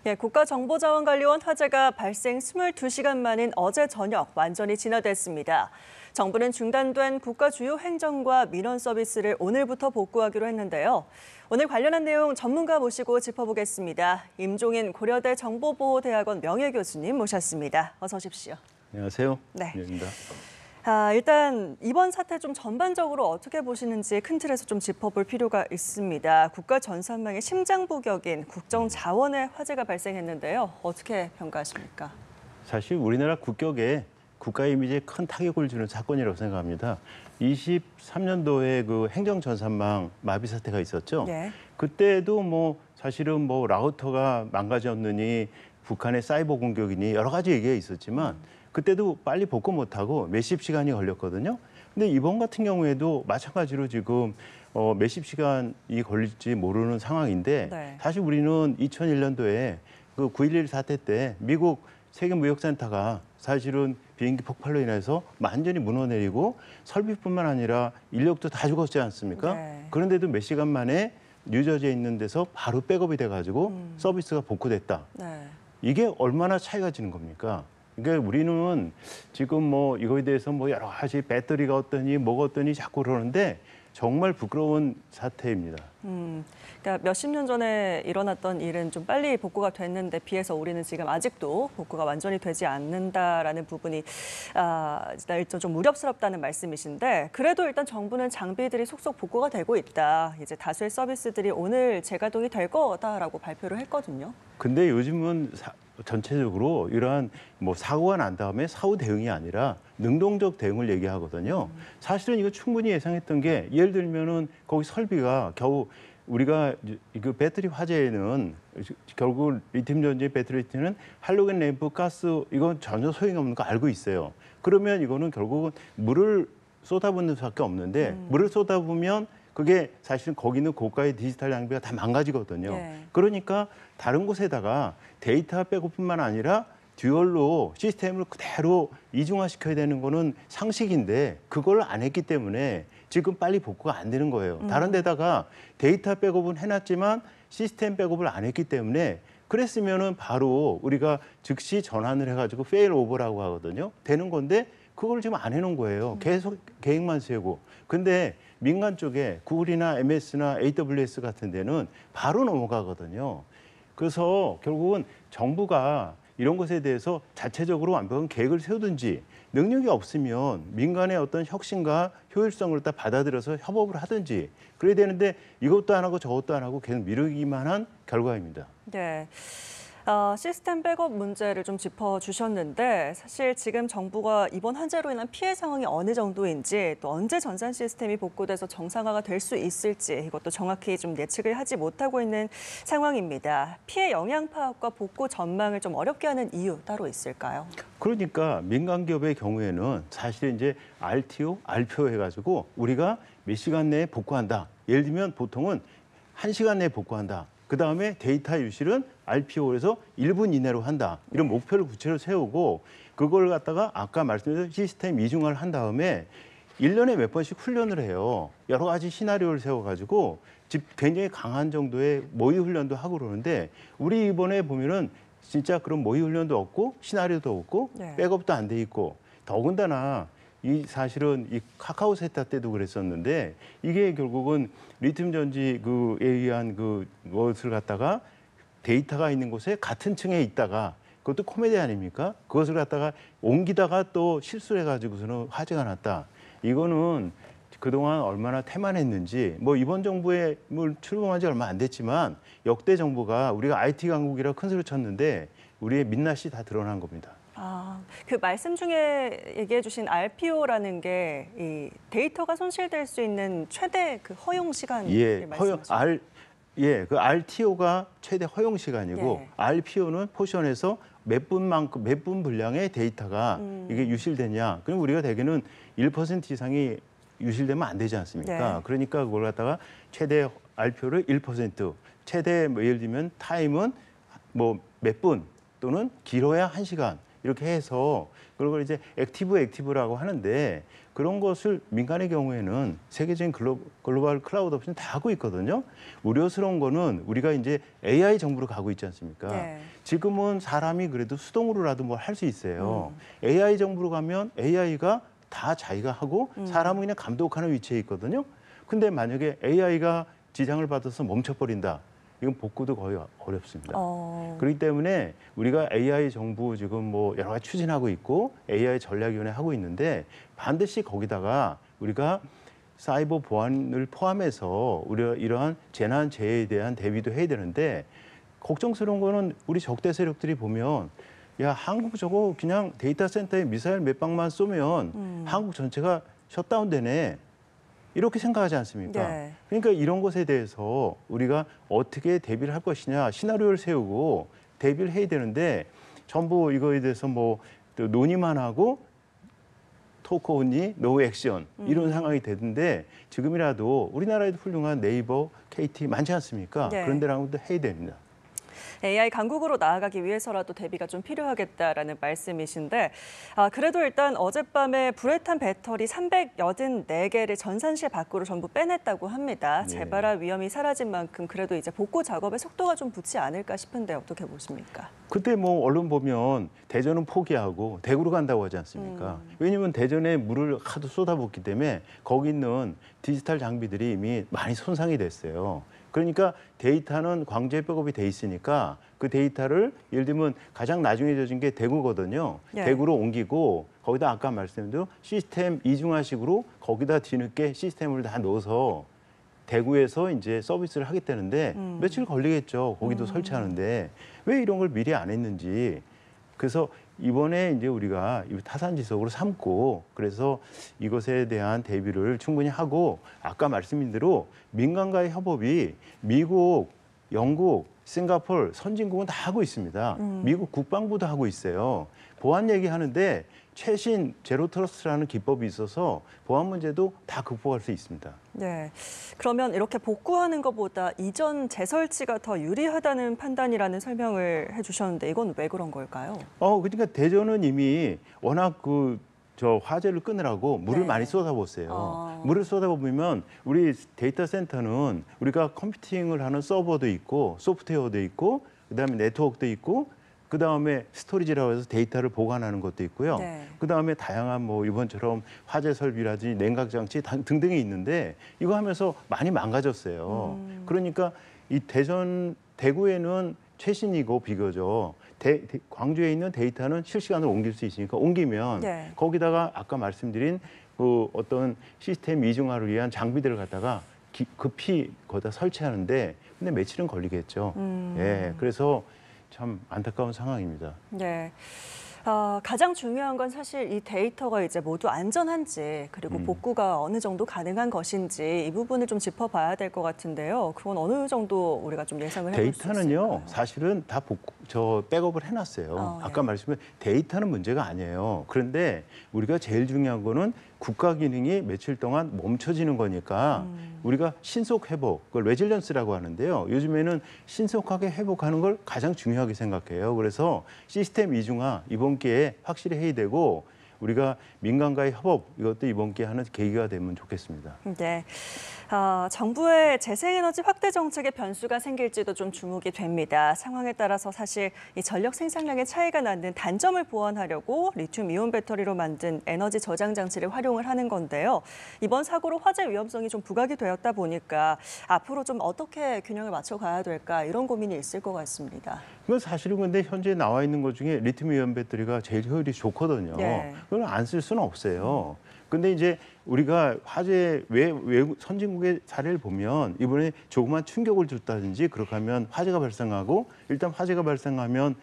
예, 국가정보자원관리원 화재가 발생 22시간 만인 어제 저녁 완전히 진화됐습니다. 정부는 중단된 국가 주요 행정과 민원 서비스를 오늘부터 복구하기로 했는데요. 오늘 관련한 내용 전문가 모시고 짚어보겠습니다. 임종인 고려대 정보보호대학원 명예교수님 모셨습니다. 어서 오십시오. 안녕하세요. 네. 입니다. 일단 이번 사태 좀 전반적으로 어떻게 보시는지 큰 틀에서 좀 짚어볼 필요가 있습니다. 국가 전산망의 심장부격인 국정자원의 화재가 발생했는데요. 어떻게 평가하십니까? 사실 우리나라 국격에 국가 이미지에 큰 타격을 주는 사건이라고 생각합니다. 23년도에 그 행정전산망 마비 사태가 있었죠. 네. 그때도 사실은 라우터가 망가졌느니 북한의 사이버 공격이니 여러 가지 얘기가 있었지만 그때도 빨리 복구 못하고 몇십 시간이 걸렸거든요. 근데 이번 같은 경우에도 마찬가지로 지금 몇십 시간이 걸릴지 모르는 상황인데 네. 사실 우리는 2001년도에 그 9.11 사태 때 미국 세계무역센터가 사실은 비행기 폭발로 인해서 완전히 무너내리고 설비뿐만 아니라 인력도 다 죽었지 않습니까? 네. 그런데도 몇 시간 만에 뉴저지에 있는 데서 바로 백업이 돼가지고 서비스가 복구됐다. 네. 이게 얼마나 차이가 지는 겁니까? 그러니까 우리는 지금 이거에 대해서 여러 가지 배터리가 어떠니 뭐가 어떠니 자꾸 그러는데 정말 부끄러운 사태입니다. 그러니까 몇십 년 전에 일어났던 일은 좀 빨리 복구가 됐는데 비해서 우리는 지금 아직도 복구가 완전히 되지 않는다라는 부분이 일단 좀 우려스럽다는 말씀이신데 그래도 일단 정부는 장비들이 속속 복구가 되고 있다. 이제 다수의 서비스들이 오늘 재가동이 될 거다라고 발표를 했거든요. 근데 요즘은 전체적으로 이러한 사고가 난 다음에 사후 대응이 아니라 능동적 대응을 얘기하거든요. 사실은 이거 충분히 예상했던 게 예를 들면은 거기 설비가 겨우 우리가 그 배터리 화재에는 결국 리튬 전지 배터리 리튬은 할로겐 램프 가스 이건 전혀 소용이 없는 거 알고 있어요. 그러면 이거는 결국은 물을 쏟아붓는 수밖에 없는데 물을 쏟아부으면 그게 사실은 거기는 고가의 디지털 장비가 다 망가지거든요. 네. 그러니까 다른 곳에다가 데이터 백업뿐만 아니라 듀얼로 시스템을 그대로 이중화시켜야 되는 거는 상식인데 그걸 안 했기 때문에 지금 빨리 복구가 안 되는 거예요. 다른 데다가 데이터 백업은 해놨지만 시스템 백업을 안 했기 때문에 그랬으면은 바로 우리가 즉시 전환을 해가지고 페일 오버라고 하거든요. 되는 건데 그걸 지금 안 해놓은 거예요. 계속 계획만 세우고. 근데 민간 쪽에 구글이나 MS나 AWS 같은 데는 바로 넘어가거든요. 그래서 결국은 정부가 이런 것에 대해서 자체적으로 완벽한 계획을 세우든지 능력이 없으면 민간의 어떤 혁신과 효율성을 다 받아들여서 협업을 하든지 그래야 되는데 이것도 안 하고 저것도 안 하고 계속 미루기만 한 결과입니다. 네. 시스템 백업 문제를 좀 짚어주셨는데 사실 지금 정부가 이번 화재로 인한 피해 상황이 어느 정도인지 또 언제 전산 시스템이 복구돼서 정상화가 될 수 있을지 이것도 정확히 좀 예측을 하지 못하고 있는 상황입니다. 피해 영향 파악과 복구 전망을 좀 어렵게 하는 이유 따로 있을까요? 그러니까 민간 기업의 경우에는 사실 이제 RTO, RPO 해가지고 우리가 몇 시간 내에 복구한다. 예를 들면 보통은 1시간 내에 복구한다. 그다음에 데이터 유실은 RPO에서 1분 이내로 한다. 이런 목표를 구체로 세우고 그걸 갖다가 아까 말씀드린 시스템 이중화를 한 다음에 1년에 몇 번씩 훈련을 해요. 여러 가지 시나리오를 세워가지고 굉장히 강한 정도의 모의 훈련도 하고 그러는데 우리 이번에 보면은 진짜 그런 모의 훈련도 없고 시나리오도 없고 네. 백업도 안 돼 있고 더군다나 사실은 이 카카오 세타 때도 그랬었는데 이게 결국은 리튬 전지 그에 의한 것을 갖다가 데이터가 있는 곳에 같은 층에 있다가 그것도 코미디 아닙니까? 그것을 갖다가 옮기다가 또 실수를 해가지고서는 화재가 났다. 이거는 그동안 얼마나 태만했는지 이번 정부에 출범한 지 얼마 안 됐지만 역대 정부가 우리가 IT 강국이라고 큰 소리 쳤는데 우리의 민낯이 다 드러난 겁니다. 그 말씀 중에 얘기해 주신 RPO라는 게 이 데이터가 손실될 수 있는 최대 그 허용 시간을 말씀하시죠? 그 RTO가 최대 허용 시간이고 예. RPO는 포션에서 몇 분 분량의 데이터가 이게 유실되냐. 그럼 우리가 대개는 1% 이상이 유실되면 안 되지 않습니까? 네. 그러니까 그걸 갖다가 최대 RPO를 1%, 최대 예를 들면 타임은 몇 분 또는 길어야 1시간. 이렇게 해서 그런 걸 이제 액티브라고 하는데 그런 것을 민간의 경우에는 세계적인 글로벌 클라우드 옵션 다 하고 있거든요. 우려스러운 거는 우리가 이제 AI 정부로 가고 있지 않습니까? 네. 지금은 사람이 그래도 수동으로라도 뭘 할 수 있어요. AI 정부로 가면 AI가 다 자기가 하고 사람은 그냥 감독하는 위치에 있거든요. 근데 만약에 AI가 지장을 받아서 멈춰버린다. 이건 복구도 거의 어렵습니다. 그렇기 때문에 우리가 AI 정부 지금 뭐 여러 가지 추진하고 있고 AI 전략위원회 하고 있는데 반드시 거기다가 우리가 사이버 보안을 포함해서 우리가 이러한 재난 재해에 대한 대비도 해야 되는데 걱정스러운 거는 우리 적대 세력들이 보면 야 한국 저거 그냥 데이터 센터에 미사일 몇 방만 쏘면 한국 전체가 셧다운되네. 이렇게 생각하지 않습니까? 네. 그러니까 이런 것에 대해서 우리가 어떻게 대비를 할 것이냐 시나리오를 세우고 대비를 해야 되는데 전부 이거에 대해서 뭐 논의만 하고 토크 온리 노 액션 이런 상황이 되는데 지금이라도 우리나라에도 훌륭한 네이버, KT 많지 않습니까? 네. 그런 데랑도 해야 됩니다. AI 강국으로 나아가기 위해서라도 대비가 좀 필요하겠다라는 말씀이신데 그래도 일단 어젯밤에 불에 탄 배터리 384개를 전산실 밖으로 전부 빼냈다고 합니다. 네. 재발할 위험이 사라진 만큼 그래도 이제 복구 작업에 속도가 좀 붙지 않을까 싶은데 어떻게 보십니까? 그때 뭐 언론 보면 대전은 포기하고 대구로 간다고 하지 않습니까? 왜냐하면 대전에 물을 하도 쏟아붓기 때문에 거기 있는 디지털 장비들이 이미 많이 손상이 됐어요. 그러니까 데이터는 광주에 백업이 돼 있으니까 그 데이터를 예를 들면 가장 나중에 져진 게 대구거든요. 네. 대구로 옮기고 거기다 아까 말씀드린 대로 시스템 이중화식으로 거기다 뒤늦게 시스템을 다 넣어서 대구에서 이제 서비스를 하겠다는데 며칠 걸리겠죠. 거기도 설치하는데 왜 이런 걸 미리 안 했는지. 그래서 이번에 이제 우리가 타산지석으로 삼고 그래서 이것에 대한 대비를 충분히 하고 아까 말씀드린 대로 민간과의 협업이 미국, 영국, 싱가포르 선진국은 다 하고 있습니다. 미국 국방부도 하고 있어요. 보안 얘기하는데 최신 제로 트러스트라는 기법이 있어서 보안 문제도 다 극복할 수 있습니다. 네. 그러면 이렇게 복구하는 것보다 이전 재설치가 더 유리하다는 판단이라는 설명을 해주셨는데 이건 왜 그런 걸까요? 그러니까 대전은 이미 워낙 저 화재를 끄느라고 물을 네. 많이 쏟아붓어요. 물을 쏟아부으면 우리 데이터 센터는 우리가 컴퓨팅을 하는 서버도 있고 소프트웨어도 있고 그다음에 네트워크도 있고 그다음에 스토리지라고 해서 데이터를 보관하는 것도 있고요. 네. 그다음에 다양한 뭐 이번처럼 화재 설비라든지 냉각 장치 등등이 있는데 이거 하면서 많이 망가졌어요. 그러니까 이 대구에는 최신이고 비교적 광주에 있는 데이터는 실시간으로 옮길 수 있으니까 옮기면 네. 거기다가 아까 말씀드린 그 어떤 시스템 이중화를 위한 장비들을 갖다가 급히 거기다 설치하는데 근데 며칠은 걸리겠죠. 예, 그래서 참 안타까운 상황입니다. 네. 가장 중요한 건 사실 이 데이터가 이제 모두 안전한지 그리고 복구가 어느 정도 가능한 것인지 이 부분을 좀 짚어봐야 될 것 같은데요. 그건 어느 정도 우리가 좀 예상을 해볼 수 있을까요? 데이터는요, 사실은 다 백업을 해놨어요. 네. 아까 말씀드린 데이터는 문제가 아니에요. 그런데 우리가 제일 중요한 거는 국가 기능이 며칠 동안 멈춰지는 거니까 우리가 신속 회복, 그걸 레질런스라고 하는데요. 요즘에는 신속하게 회복하는 걸 가장 중요하게 생각해요. 그래서 시스템 이중화 이번 기회에 확실히 해야 되고 우리가 민간과의 협업 이것도 이번 기회에 하는 계기가 되면 좋겠습니다. 네. 정부의 재생에너지 확대 정책에 변수가 생길지도 좀 주목이 됩니다. 상황에 따라서 사실 이 전력 생산량의 차이가 나는 단점을 보완하려고 리튬 이온 배터리로 만든 에너지 저장 장치를 활용을 하는 건데요. 이번 사고로 화재 위험성이 좀 부각이 되었다 보니까 앞으로 좀 어떻게 균형을 맞춰가야 될까 이런 고민이 있을 것 같습니다. 그건 사실은 근데 현재 나와 있는 것 중에 리튬 이온 배터리가 제일 효율이 좋거든요. 네. 그걸 안 쓸 수는 없어요. 근데 이제 우리가 화재 외국 선진국의 사례를 보면 이번에 조그만 충격을 줬다든지 그렇게 하면 화재가 발생하고 일단 화재가 발생하면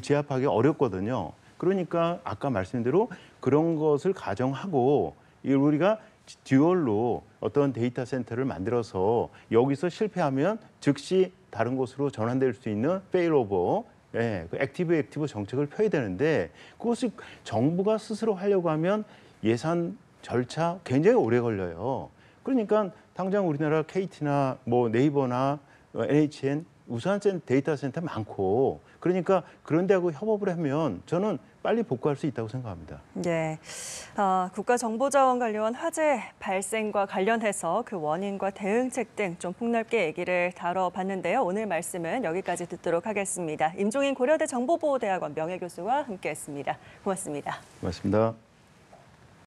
제압하기 어렵거든요. 그러니까 아까 말씀드린 대로 그런 것을 가정하고 우리가 듀얼로 어떤 데이터 센터를 만들어서 여기서 실패하면 즉시 다른 곳으로 전환될 수 있는 페일오버 그 액티브 정책을 펴야 되는데 그것을 정부가 스스로 하려고 하면 예산 절차 굉장히 오래 걸려요. 그러니까 당장 우리나라 KT나 뭐 네이버나 NHN 우수한 데이터 센터 많고 그러니까 그런 데하고 협업을 하면 저는 빨리 복구할 수 있다고 생각합니다. 네, 국가정보자원관리원 화재 발생과 관련해서 그 원인과 대응책 등 좀 폭넓게 얘기를 다뤄봤는데요. 오늘 말씀은 여기까지 듣도록 하겠습니다. 임종인 고려대 정보보호대학원 명예교수와 함께했습니다. 고맙습니다. 고맙습니다.